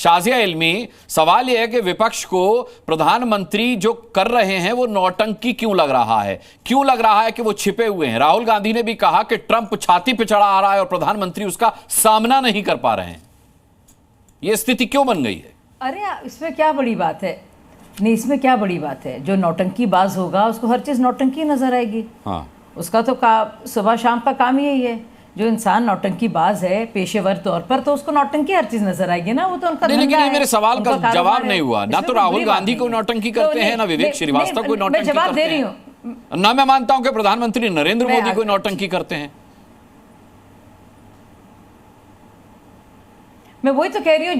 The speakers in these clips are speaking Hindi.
शाजिया इल्मी, सवाल यह है कि विपक्ष को प्रधानमंत्री जो कर रहे हैं वो नौटंकी क्यों लग रहा है? क्यों लग रहा है कि वो छिपे हुए हैं? राहुल गांधी ने भी कहा कि ट्रंप छाती पे चढ़ा आ रहा है और प्रधानमंत्री उसका सामना नहीं कर पा रहे हैं। यह स्थिति क्यों बन गई है? अरे इसमें क्या बड़ी बात है? नहीं, इसमें क्या बड़ी बात है? जो नौटंकी बाज होगा उसको हर चीज नौटंकी नजर आएगी। हाँ, उसका तो सुबह शाम का काम ही यही है। जो इंसान नौटंकी बाज है पेशेवर तौर पर, तो उसको नौटंकी हर चीज नजर आएगी ना। वो तो उनका लेकिन ये मेरे सवाल का जवाब नहीं हुआ। ना तो राहुल गांधी को नौटंकी करते हैं, ना विवेक श्रीवास्तव को नौटंकी करते हैं। जवाब दे रही हूँ ना। मैं मानता हूं कि प्रधानमंत्री नरेंद्र मोदी को नौटंकी करते हैं। मैं वही तो कह रही हूँ,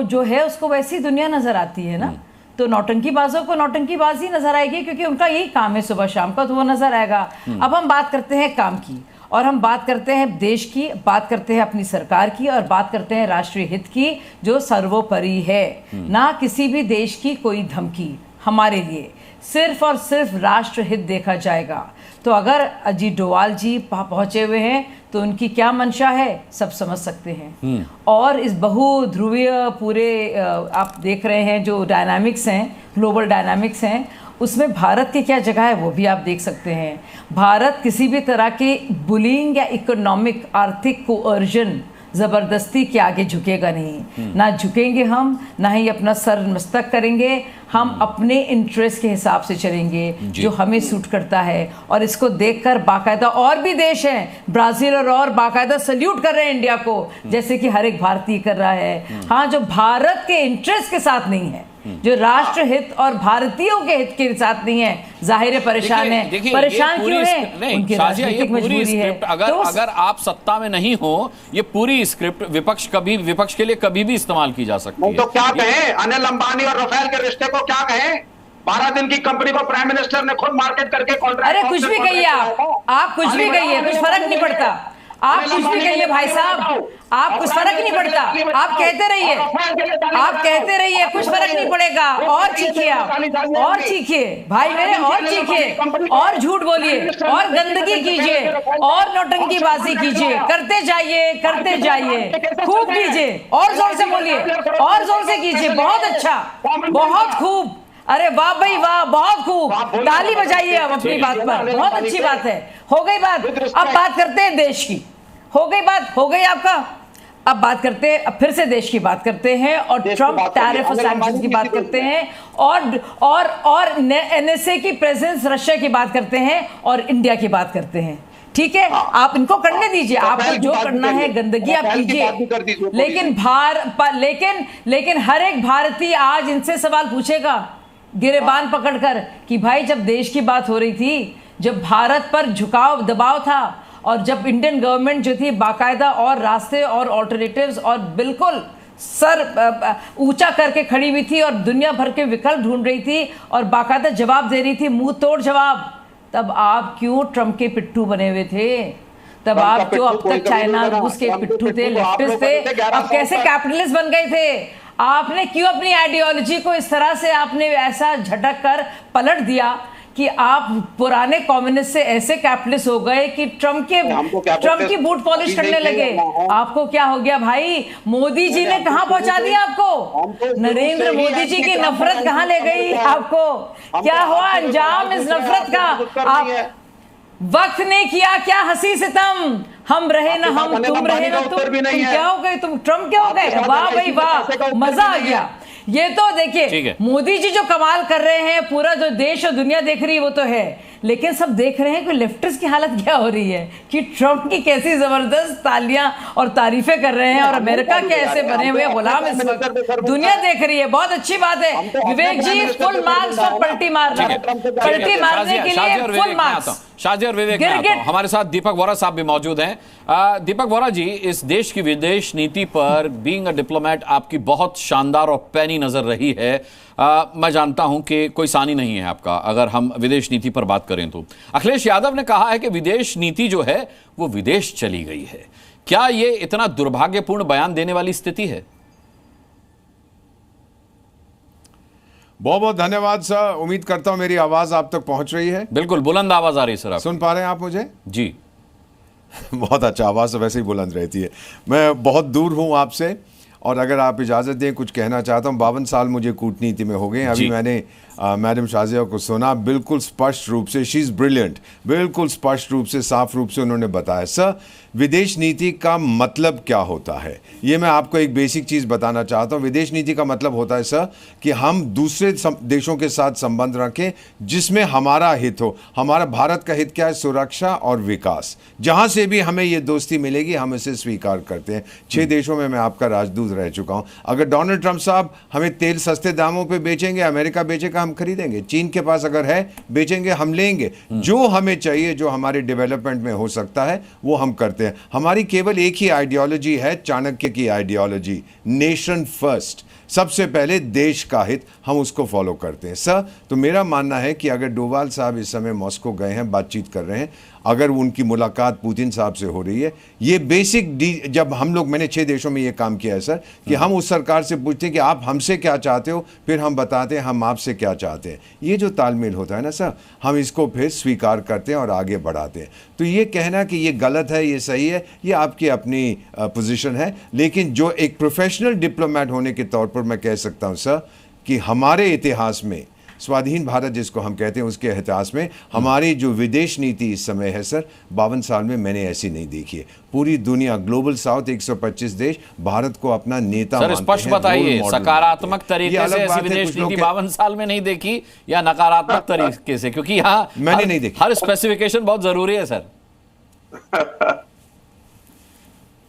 जो है उसको वैसी दुनिया नजर आती है ना। तो नौटंकीबाजों को नौटंकीबाजी नजर आएगी, क्योंकि उनका यही काम है सुबह शाम का, तो वो नजर आएगा। अब हम बात करते हैं काम की, और हम बात करते हैं देश की, बात करते हैं अपनी सरकार की, और बात करते हैं राष्ट्रीय हित की, जो सर्वोपरि है। ना किसी भी देश की कोई धमकी हमारे लिए, सिर्फ और सिर्फ राष्ट्र हित देखा जाएगा। तो अगर अजीत डोवाल जी पहुंचे हुए हैं तो उनकी क्या मंशा है सब समझ सकते हैं। और इस बहुध्रुवीय पूरे आप देख रहे हैं जो डायनामिक्स हैं, ग्लोबल डायनामिक्स हैं, उसमें भारत की क्या जगह है वो भी आप देख सकते हैं। भारत किसी भी तरह के बुलिंग या इकोनॉमिक आर्थिक कोअर्जन ज़बरदस्ती के आगे झुकेगा नहीं। ना झुकेंगे हम, ना ही अपना सर मस्तक करेंगे। हम अपने इंटरेस्ट के हिसाब से चलेंगे जो हमें सूट करता है। और इसको देखकर बाकायदा और भी देश हैं, ब्राज़ील और बाकायदा सल्यूट कर रहे हैं इंडिया को, जैसे कि हर एक भारतीय कर रहा है। हाँ, जो भारत के इंटरेस्ट के साथ नहीं है, जो राष्ट्र हित और भारतीयों के हित के साथ नहीं है, जाहिर है परेशान है। परेशान क्यों है? उनकी राजनीतिक मजबूरी है। अगर आप सत्ता में नहीं हो, ये पूरी स्क्रिप्ट विपक्ष के लिए कभी भी इस्तेमाल की जा सकती है। तो क्या कहें, अनिल अंबानी और राफेल के रिश्ते को क्या कहें? 12 दिन की कंपनी को प्राइम मिनिस्टर ने खुद मार्केट करके कॉन्ट्रैक्ट। अरे कुछ भी कहिए आप कुछ भी कहिए, कुछ फर्क नहीं पड़ता। आप कुछ भी कहिए भाई साहब, आप कुछ फर्क नहीं पड़ता। आप कहते रहिए, कुछ फर्क नहीं पड़ेगा। और चीखिए आप, और चीखिए भाई मेरे, और चीखिए, और झूठ बोलिए, और गंदगी कीजिए, और नौटंकीबाजी कीजिए, करते जाइए, खूब कीजिए, और जोर से बोलिए, और जोर से कीजिए। बहुत अच्छा, बहुत खूब। अरे वाह भाई वाह, बहुत खूब, ताली बजाइए अब अपनी बात पर। बहुत अच्छी बात है। हो गई बात। अब बात करते हैं देश की। हो गई बात, हो गई आपका। अब बात करते हैं, अब फिर से देश की बात करते हैं, और ट्रंप टैरिफ और सैंक्शंस की बात करते हैं, और एनएसए की प्रेजेंस रशिया की बात करते हैं, और इंडिया की बात करते हैं। ठीक है, आप इनको करने दीजिए, आपको जो करना है गंदगी आप कीजिए। लेकिन हर एक भारतीय आज इनसे सवाल पूछेगा गिरेबान पकड़कर कि भाई जब देश की बात हो रही थी, जब भारत पर झुकाव दबाव था, और जब इंडियन गवर्नमेंट जो थी बाकायदा और रास्ते और ऑल्टरनेटिव्स और बिल्कुल सर ऊंचा करके खड़ी हुई थी, और दुनिया भर के विकल्प ढूंढ रही थी, और बाकायदा जवाब दे रही थी, मुंह तोड़ जवाब, तब आप क्यों ट्रंप के पिट्ठू बने हुए थे? तब आप जो अब तक चाइना रूस के पिट्ठू थे, लेफ्टिस्ट थे, अब कैसे कैपिटलिस्ट बन गए थे? आपने क्यों अपनी आइडियोलॉजी को इस तरह से आपने ऐसा झटक कर पलट दिया कि आप पुराने कम्युनिस्ट से ऐसे कैपिटलिस्ट हो गए कि ट्रंप की बूट पॉलिश करने लगे? आपको क्या हो गया भाई? मोदी जी ने कहां पहुंचा दिया आपको? नरेंद्र मोदी जी की नफरत कहां ले गई आपको? क्या हुआ अंजाम इस नफरत का? आप वक्त ने किया क्या हंसी सितम, हम रहे ना हम, तुम रहे ना तुम क्या हो गए? तुम ट्रंप क्या हो गए? वाह भाई वाह, मजा आ गया। ये तो देखिए मोदी जी जो कमाल कर रहे हैं, पूरा जो देश और दुनिया देख रही है वो तो है, लेकिन सब देख रहे हैं कि लेफ्टिस्ट की हालत क्या हो रही है, कि ट्रंप की कैसी जबरदस्त तालियां और तारीफें कर रहे हैं, और अमेरिका के ऐसे बने हुए गुलाम इस वक्त दुनिया देख रही है। बहुत अच्छी बात है विवेक जी, फुल मार्क्स और पलटी मारने के लिए फुल मार्क्स। शाजिया और विवेक हमारे साथ दीपक वोरा साहब भी मौजूद हैं। दीपक वोरा जी, इस देश की विदेश नीति पर बीइंग अ डिप्लोमेट आपकी बहुत शानदार और पैनी नजर रही है। मैं जानता हूं कि कोई सानी नहीं है आपका अगर हम विदेश नीति पर बात करें तो। अखिलेश यादव ने कहा है कि विदेश नीति जो है वो विदेश चली गई है। क्या ये इतना दुर्भाग्यपूर्ण बयान देने वाली स्थिति है? बहुत बहुत धन्यवाद सर। उम्मीद करता हूं मेरी आवाज आप तक पहुंच रही है। बिल्कुल बुलंद आवाज आ रही है सर। सुन पा रहे हैं आप मुझे? जी बहुत अच्छा, आवाज तो वैसे ही बुलंद रहती है। मैं बहुत दूर हूं आपसे, और अगर आप इजाज़त दें कुछ कहना चाहता हूँ। 52 साल मुझे कूटनीति में हो गए। अभी मैंने मैडम शाजिया को सुना, बिल्कुल स्पष्ट रूप से, शी इज़ ब्रिलियंट, बिल्कुल स्पष्ट रूप से, साफ रूप से उन्होंने बताया। सर, विदेश नीति का मतलब क्या होता है, ये मैं आपको एक बेसिक चीज़ बताना चाहता हूँ। विदेश नीति का मतलब होता है सर कि हम दूसरे देशों के साथ संबंध रखें जिसमें हमारा हित हो। हमारा भारत का हित क्या है? सुरक्षा और विकास। जहाँ से भी हमें ये दोस्ती मिलेगी हम इसे स्वीकार करते हैं। 6 देशों में मैं आपका राजदूत रह चुका हूँ। अगर डोनाल्ड ट्रंप साहब हमें तेल सस्ते दामों पे बेचेंगे, अमेरिका बेचेगा, हम खरीदेंगे। चीन के पास अगर है, बेचेंगे, हम लेंगे। जो हमें चाहिए, जो हमारे डेवलपमेंट में हो सकता है, वो हम करते हैं। हमारी केवल एक ही आइडियोलॉजी है, चाणक्य की आइडियोलॉजी, नेशन फर्स्ट, सबसे पहले देश का हित, हम उसको फॉलो करते हैं। सर, तो मेरा मानना है कि अगर डोवाल साहब इस समय मॉस्को गए हैं, बातचीत कर रहे हैं, अगर उनकी मुलाकात पुतिन साहब से हो रही है, ये बेसिक जब हम लोग, मैंने 6 देशों में ये काम किया है सर, कि हम उस सरकार से पूछते हैं कि आप हमसे क्या चाहते हो, फिर हम बताते हैं हम आपसे क्या चाहते हैं। ये जो तालमेल होता है ना सर, हम इसको फिर स्वीकार करते हैं और आगे बढ़ाते हैं। तो ये कहना कि ये गलत है, ये सही है, ये आपकी अपनी पोजीशन है। लेकिन जो एक प्रोफेशनल डिप्लोमेट होने के तौर पर मैं कह सकता हूँ सर कि हमारे इतिहास में, स्वाधीन भारत जिसको हम कहते हैं, उसके इतिहास में हमारी जो विदेश नीति इस समय है सर, 52 साल में मैंने ऐसी नहीं देखी है। पूरी दुनिया, ग्लोबल साउथ, 125 देश भारत को अपना नेता सर, मानते स्पष्ट हैं, बताइए, रोल मॉडल सकारात्मक तरीके ये से अलग ऐसी बात है, विदेश कुछ लोग नीति 52 साल में नहीं देखी, या नकारात्मक तरीके से? क्योंकि यहाँ मैंने नहीं देखी। हर स्पेसिफिकेशन बहुत जरूरी है सर।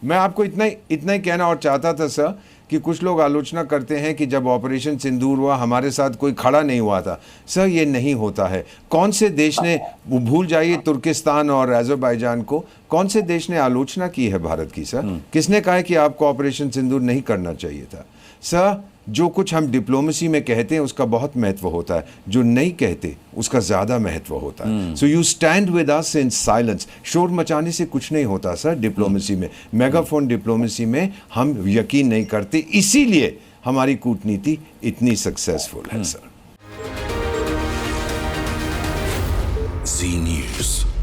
मैं आपको इतना ही कहना और चाहता था सर कि कुछ लोग आलोचना करते हैं कि जब ऑपरेशन सिंदूर हुआ हमारे साथ कोई खड़ा नहीं हुआ था। सर, ये नहीं होता है। कौन से देश ने, भूल जाइए तुर्किस्तान और अज़रबैजान को, कौन से देश ने आलोचना की है भारत की सर? किसने कहा है कि आपको ऑपरेशन सिंदूर नहीं करना चाहिए था? सर, जो कुछ हम डिप्लोमेसी में कहते हैं उसका बहुत महत्व होता है, जो नहीं कहते उसका ज़्यादा महत्व होता है। So you stand with us in silence. शोर मचाने से कुछ नहीं होता सर डिप्लोमेसी में, मेगाफोन डिप्लोमेसी में हम यकीन नहीं करते, इसीलिए हमारी कूटनीति इतनी सक्सेसफुल है सर। जी न्यूज़।